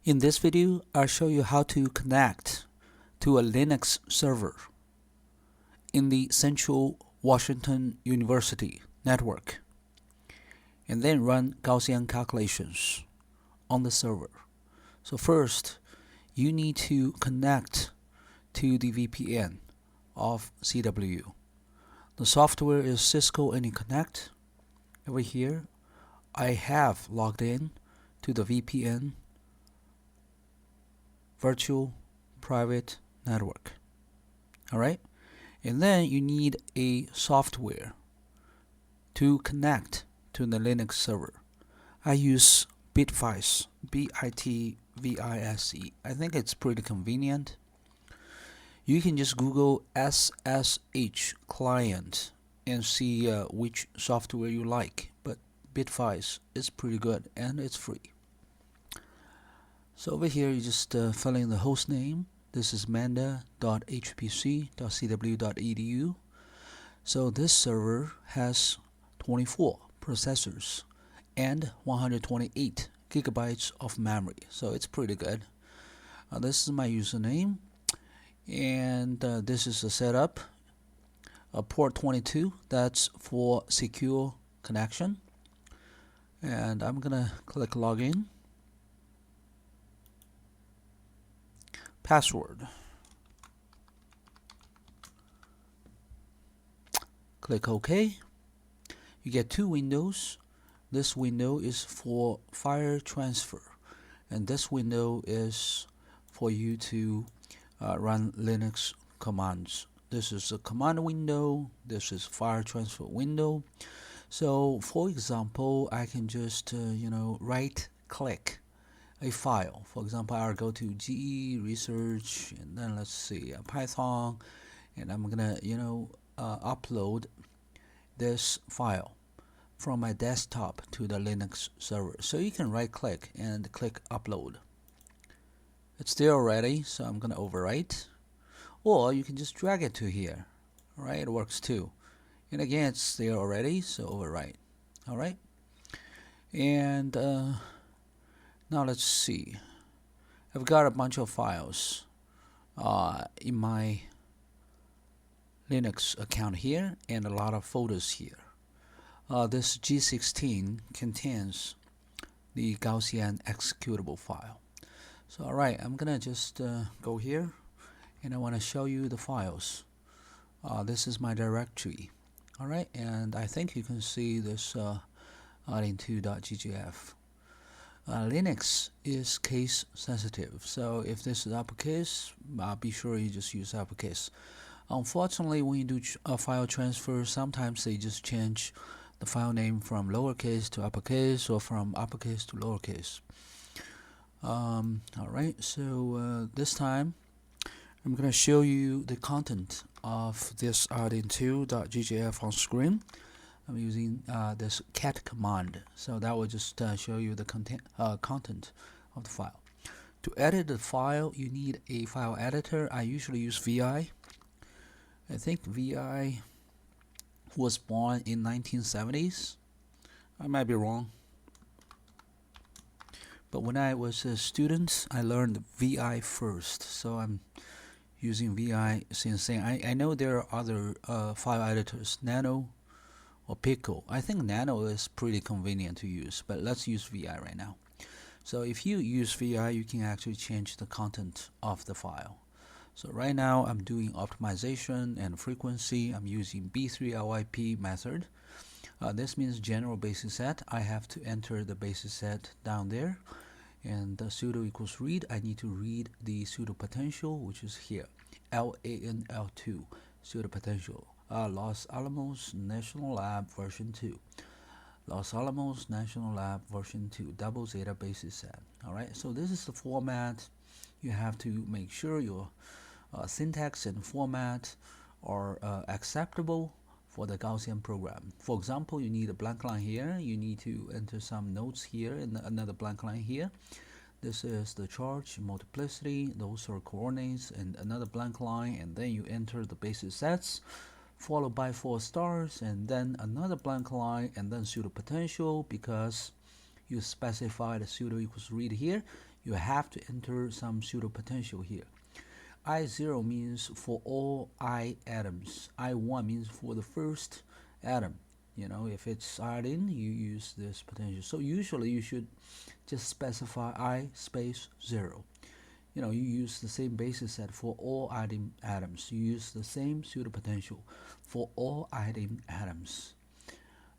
In this video, I'll show you how to connect to a Linux server in the Central Washington University network and then run Gaussian calculations on the server. So first, you need to connect to the VPN of CW. The software is Cisco AnyConnect. Over here, I have logged in to the VPN virtual private network. Alright, and then you need a software to connect to the Linux server. I use Bitvice, Bitvise. I think it's pretty convenient. You can just Google SSH client and see which software you like, but Bitvice is pretty good and it's free. So over here, you just fill in the host name. This is manda.hpc.cw.edu. So this server has 24 processors and 128 gigabytes of memory. So it's pretty good. This is my username, and this is the setup. Port 22, that's for secure connection. And I'm gonna click login. Password. Click OK. You get two windows. This window is for file transfer, and this window is for you to run Linux commands. This is a command window. This is file transfer window. So, for example, I can just right click a file. For example, I'll go to GE research, and then let's see Python, and I'm gonna upload this file from my desktop to the Linux server. So you can right click and click upload. It's there already, so I'm gonna overwrite, or you can just drag it to here. Alright, it works too. And again, it's there already, so overwrite. Alright, and now let's see. I've got a bunch of files in my Linux account here, and a lot of folders here. This G16 contains the Gaussian executable file. So alright, I'm gonna just go here, and I want to show you the files. This is my directory. Alright, and I think you can see this adin2.ggf. Linux is case sensitive, so if this is uppercase, be sure you just use uppercase. Unfortunately, when you do a file transfer, sometimes they just change the file name from lowercase to uppercase, or from uppercase to lowercase. Alright, so this time I'm going to show you the content of this adin2.ggf on screen. I'm using this cat command, so that will just show you the content of the file. To edit the file, you need a file editor. I usually use VI. I think VI was born in 1970s. I might be wrong, but when I was a student, I learned VI first, so I'm using VI since then. I know there are other file editors, Nano or Pickle. I think Nano is pretty convenient to use, but let's use VI right now. So if you use VI, you can actually change the content of the file. So right now I'm doing optimization and frequency. I'm using B3LYP method. This means general basis set. I have to enter the basis set down there, and the sudo equals read. I need to read the pseudo potential, which is here, LANL2 pseudo potential. Los Alamos National Lab version 2. Los Alamos National Lab version 2, double zeta basis set. Alright, so this is the format. You have to make sure your syntax and format are acceptable for the Gaussian program. For example, you need a blank line here. You need to enter some notes here and another blank line here. This is the charge, multiplicity, those are coordinates, and another blank line, and then you enter the basis sets, followed by 4 stars, and then another blank line, and then pseudo potential, because you specify the pseudo equals read here. you have to enter some pseudo potential here. I0 means for all I atoms. I1 means for the first atom. You know, if it's iodine, you use this potential. So usually you should just specify I space 0. You know, you use the same basis set for all iodine atoms. You use the same pseudo potential for all iodine atoms.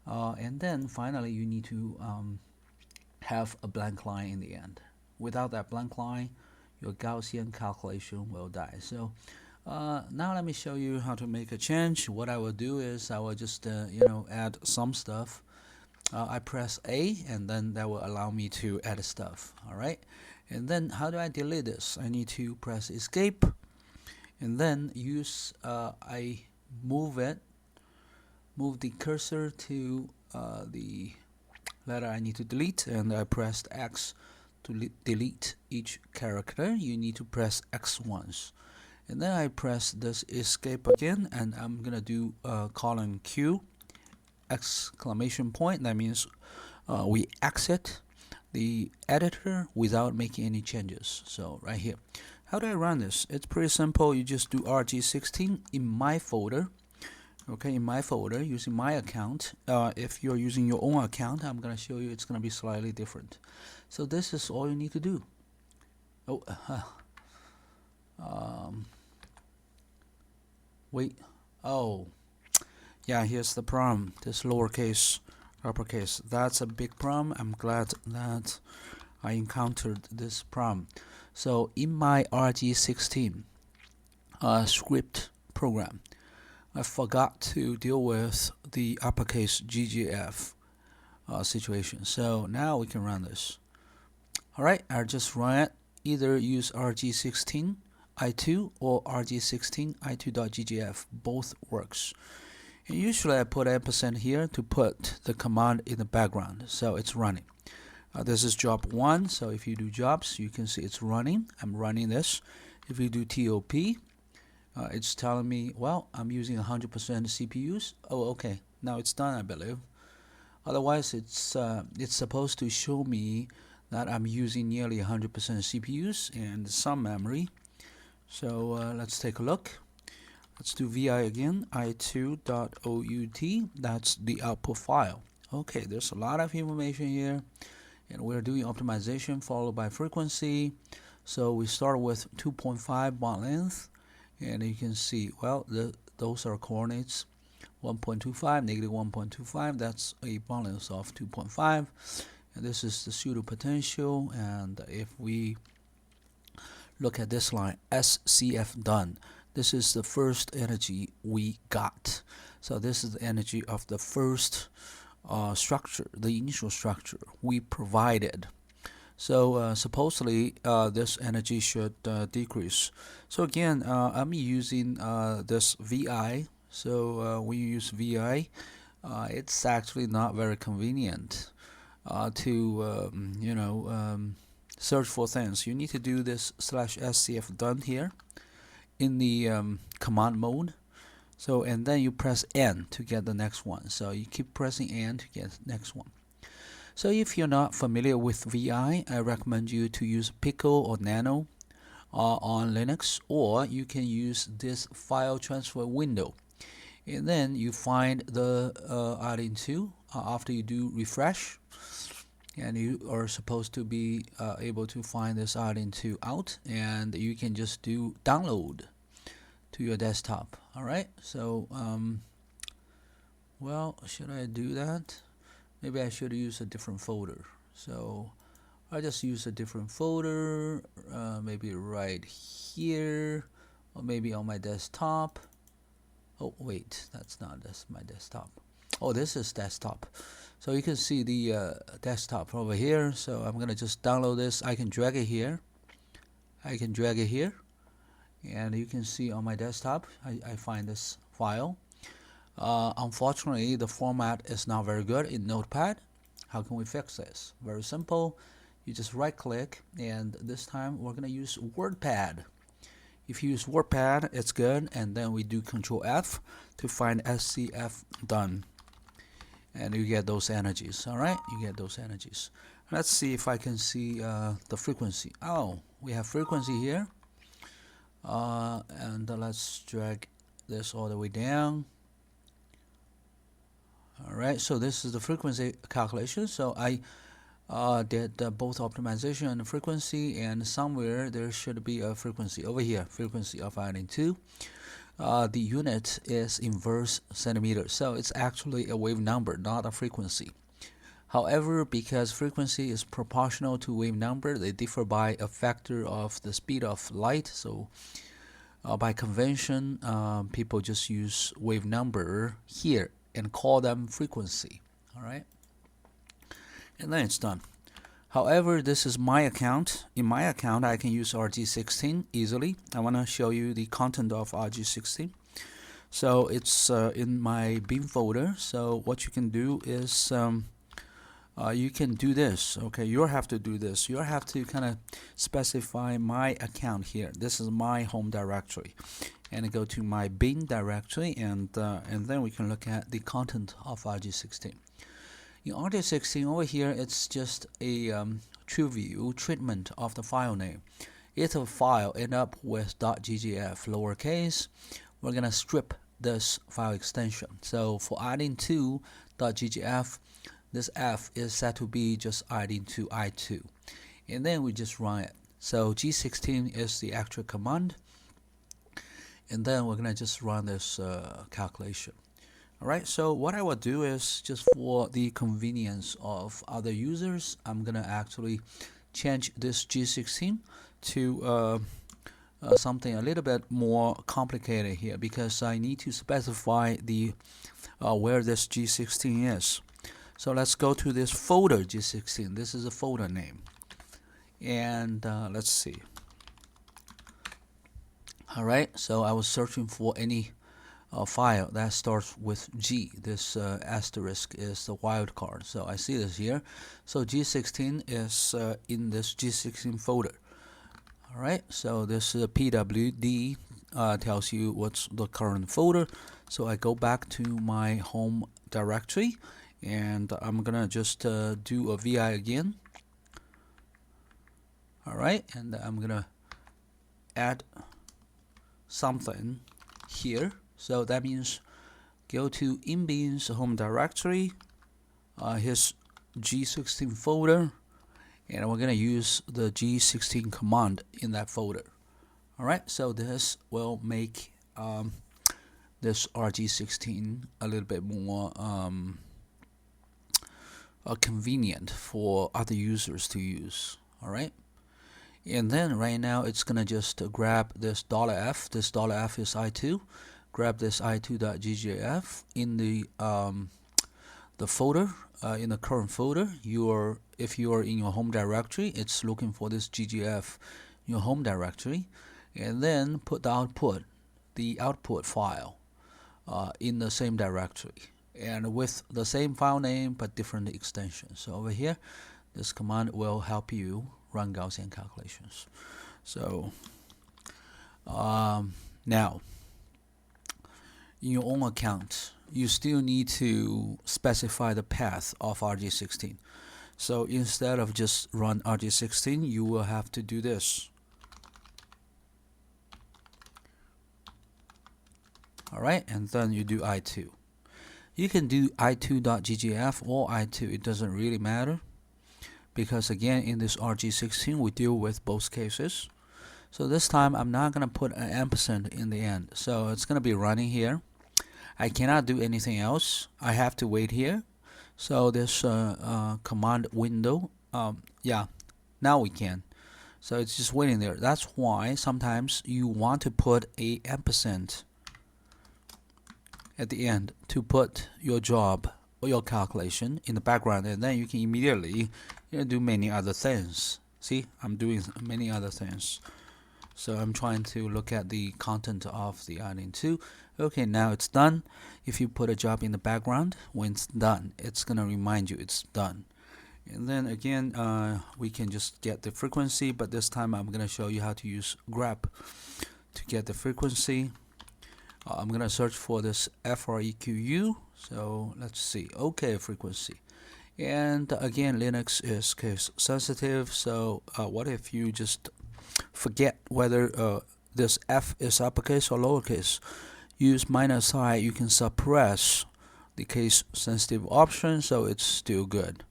And then finally, you need to have a blank line in the end. Without that blank line, your Gaussian calculation will die. So now let me show you how to make a change. What I will do is I will just add some stuff. I press A, and then that will allow me to add stuff. All right, and then how do I delete this? I need to press Escape, and then use I move the cursor to the letter I need to delete, and I pressed X to delete each character. You need to press X once, and then I press this Escape again, and I'm gonna do colon Q exclamation point. That means we exit the editor without making any changes. So right here, how do I run this? It's pretty simple. You just do RG16 in my folder. Okay, in my folder using my account. If you're using your own account, I'm gonna show you it's gonna be slightly different. So this is all you need to do. Wait. Oh, yeah, here's the problem. This lowercase, uppercase, that's a big problem. I'm glad that I encountered this problem. So in my RG16 script program, I forgot to deal with the uppercase GGF situation. So now we can run this. Alright, I'll just run it. Either use RG16 I2 or RG16 I2.ggf. Both works. And usually I put ampersand here to put the command in the background, so it's running. This is job 1, so if you do jobs, you can see it's running. I'm running this. If you do TOP, it's telling me, well, I'm using 100% CPUs. Oh, okay, now it's done, I believe. Otherwise, it's supposed to show me that I'm using nearly 100% CPUs and some memory. So let's take a look. Let's do VI again, i2.out. That's the output file. Okay, there's a lot of information here, and we're doing optimization followed by frequency. So we start with 2.5 bond length, and you can see, well, those are coordinates 1.25, negative 1.25. That's a bond length of 2.5, and this is the pseudo potential. And if we look at this line, SCF done, this is the first energy we got. So this is the energy of the first structure, the initial structure we provided. So supposedly this energy should decrease. So again, I'm using this VI. So when you use VI, it's actually not very convenient to search for things. You need to do this /scf done here in the command mode. So, and then you press N to get the next one. So you keep pressing N to get the next one. So if you're not familiar with VI, I recommend you to use Pico or Nano on Linux, or you can use this file transfer window. And then you find the iodine 2 after you do refresh, and you are supposed to be able to find this iodine 2 out, and you can just do download to your desktop. Alright, so well, should I do that? Maybe I should use a different folder. So I just use a different folder, maybe right here, or maybe on my desktop. Oh wait, that's not my desktop. Oh, this is desktop. So you can see the desktop over here. So I'm gonna just download this. I can drag it here. I can drag it here, and you can see on my desktop I find this file. Unfortunately, the format is not very good in Notepad. How can we fix this? Very simple. You just right click, and this time we're gonna use WordPad. If you use WordPad, it's good, and then we do Control F to find SCF done, and you get those energies. All right, you get those energies. Let's see if I can see the frequency. Oh, we have frequency here. And let's drag this all the way down. Alright, so this is the frequency calculation. So I did both optimization and frequency, and somewhere there should be a frequency over here, frequency of iodine 2. The unit is inverse centimeter, so it's actually a wave number, not a frequency. However, because frequency is proportional to wave number, they differ by a factor of the speed of light. So by convention, people just use wave number here and call them frequency. Alright, and then it's done. However, this is my account. In my account, I can use RG16 easily. I want to show you the content of RG16. So it's in my bin folder. So what you can do is you can do this. Okay, you have to do this. You have to kind of specify my account here. This is my home directory, and I go to my bin directory, and then we can look at the content of RG16. In RG16 over here, it's just a true view treatment of the file name. If a file end up with .ggf lowercase, we're gonna strip this file extension. So for iodine2.ggf, this f is set to be just iodine2 i2, and then we just run it. So G16 is the actual command, and then we're gonna just run this calculation. Alright, so what I will do is, just for the convenience of other users, I'm gonna actually change this G16 to something a little bit more complicated here, because I need to specify the where this G16 is. So let's go to this folder G16. This is a folder name, and let's see. Alright, so I was searching for any file that starts with G. This asterisk is the wildcard. So I see this here. So G16 is in this G16 folder. Alright, so this PWD tells you what's the current folder. So I go back to my home directory, and I'm gonna just do a VI again. Alright, and I'm gonna add something here. So that means go to inbin's home directory, his G16 folder, and we're gonna use the G16 command in that folder. Alright, so this will make this RG16 a little bit more convenient for other users to use. Alright, and then right now it's gonna just grab this $f. This $f is I2. Grab this i2.ggf in the folder, in the current folder. If you are in your home directory, it's looking for this ggf in your home directory, and then put the output file in the same directory, and with the same file name but different extensions. So over here, this command will help you run Gaussian calculations. So now, in your own account, you still need to specify the path of RG16. So instead of just run RG16, you will have to do this. Alright, and then you do I2. You can do I2.ggf or I2, it doesn't really matter, because again, in this RG16 we deal with both cases. So this time I'm not gonna put an ampersand in the end, so it's gonna be running here. I cannot do anything else. I have to wait here. So this command window, yeah, now we can. So it's just waiting there. That's why sometimes you want to put a ampersand at the end to put your job or your calculation in the background, and then you can immediately do many other things. See, I'm doing many other things. So I'm trying to look at the content of the iodine 2. Okay, now it's done. If you put a job in the background, when it's done, it's gonna remind you it's done. And then again, we can just get the frequency, but this time I'm gonna show you how to use grep to get the frequency. I'm gonna search for this FREQU. So let's see. Okay, frequency. And again, Linux is case sensitive, so what if you just forget whether this F is uppercase or lowercase? Use -I, you can suppress the case sensitive option, so it's still good.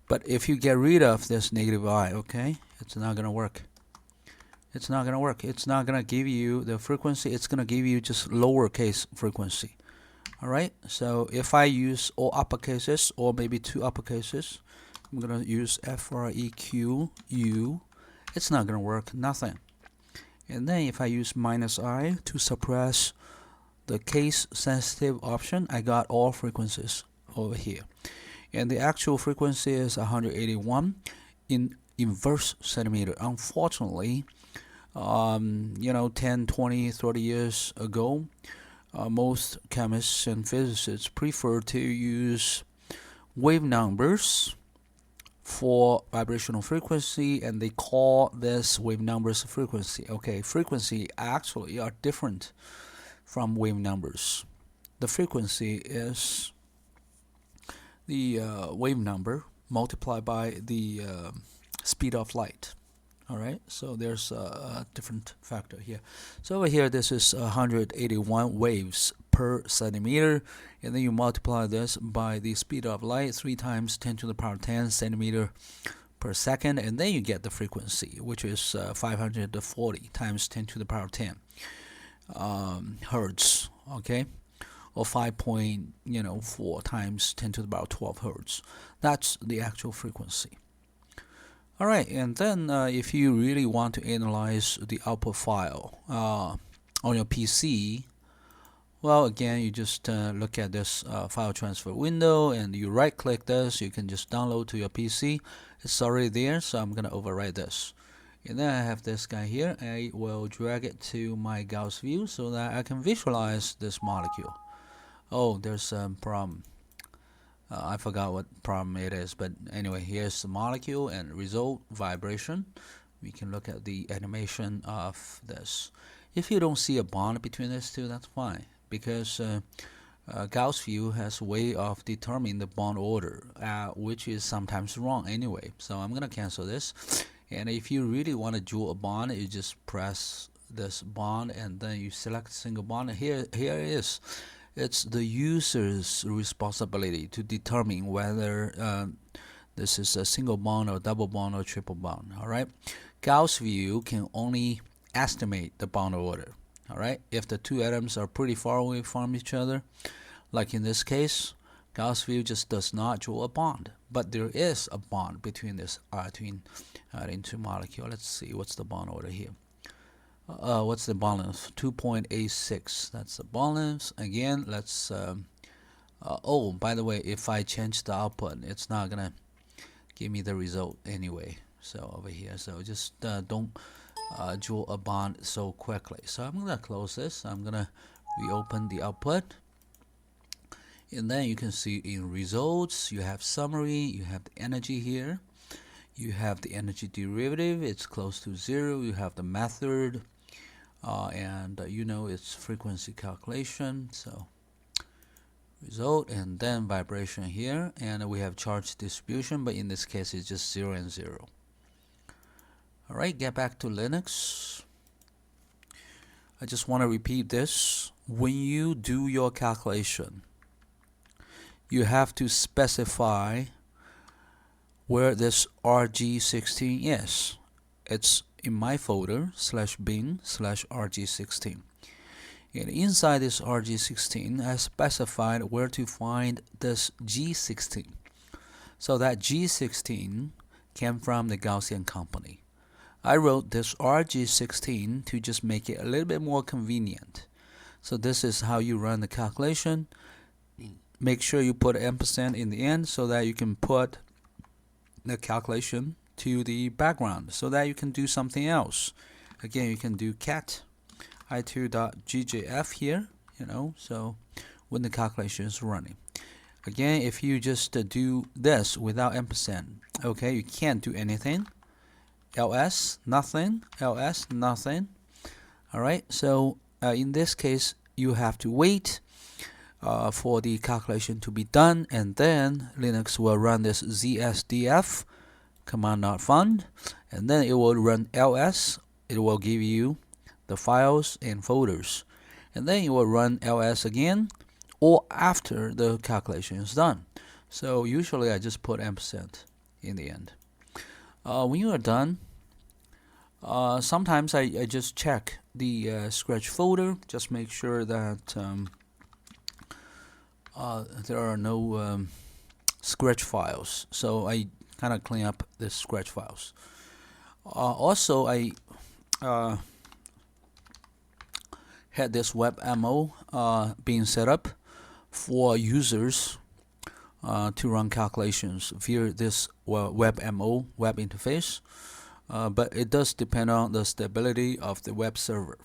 But if you get rid of this -I, okay, it's not gonna work. It's not gonna work. It's not gonna give you the frequency. It's gonna give you just lowercase frequency. Alright, so if I use all uppercases or maybe two uppercases, I'm gonna use FREQU, it's not gonna work, nothing. And then if I use -I to suppress the case sensitive option, I got all frequencies over here. And the actual frequency is 181 in inverse centimeter. Unfortunately, 10, 20, 30 years ago, most chemists and physicists prefer to use wave numbers for vibrational frequency, and they call this wave numbers frequency. Okay, frequency actually are different from wave numbers. The frequency is the wave number multiplied by the speed of light. Alright, so there's a different factor here. So over here, this is 181 waves per centimeter, and then you multiply this by the speed of light, 3 times 10 to the power 10 centimeter per second, and then you get the frequency, which is 540 times 10 to the power 10 hertz, okay, or 5.4 times 10 to the power 12 hertz. That's the actual frequency. Alright, and then if you really want to analyze the output file on your PC, well, again, you just look at this file transfer window and you right click this. You can just download to your PC. It's already there, so I'm gonna overwrite this. And then I have this guy here. I will drag it to my Gauss view so that I can visualize this molecule. Oh, there's a problem. I forgot what problem it is, but anyway, here's the molecule and result vibration. We can look at the animation of this. If you don't see a bond between these two, that's fine, because Gauss view has a way of determining the bond order, which is sometimes wrong anyway. So I'm gonna cancel this. And if you really want to draw a bond, you just press this bond and then you select a single bond. And here it is. It's the user's responsibility to determine whether this is a single bond or double bond or triple bond. Alright, Gauss view can only estimate the bond order. Alright, if the two atoms are pretty far away from each other, like in this case, Gauss view just does not draw a bond, but there is a bond between this two molecule. Let's see what's the bond order here. What's the bond length? 2.86. That's the bond length. Again, let's oh, by the way, if I change the output, it's not gonna give me the result anyway. So over here, so just don't draw a bond so quickly. So I'm gonna close this. I'm gonna reopen the output, and then you can see in results you have summary, you have the energy here, you have the energy derivative, it's close to 0, you have the method, and you know it's frequency calculation. So result, and then vibration here, and we have charge distribution, but in this case it's just 0 and 0. Alright, get back to Linux. I just want to repeat this. When you do your calculation, you have to specify where this RG16 is. It's in my folder /bin/RG16. And inside this RG16, I specified where to find this G16. So that G16 came from the Gaussian company. I wrote this RG16 to just make it a little bit more convenient. So this is how you run the calculation. Make sure you put ampersand in the end so that you can put the calculation to the background so that you can do something else. Again, you can do cat i2.gjf here, so when the calculation is running. Again, if you just do this without ampersand, okay, you can't do anything. ls, nothing. ls, nothing. Alright, so in this case, you have to wait for the calculation to be done, and then Linux will run this zsdf command.fund, and then it will run ls. It will give you the files and folders, and then it will run ls again, or after the calculation is done. So usually I just put ampersand in the end. When you are done, sometimes I just check the Scratch folder, just make sure that there are no Scratch files. So I kind of clean up the Scratch files. Also, I had this WebMO being set up for users to run calculations via this WebMO web interface, but it does depend on the stability of the web server.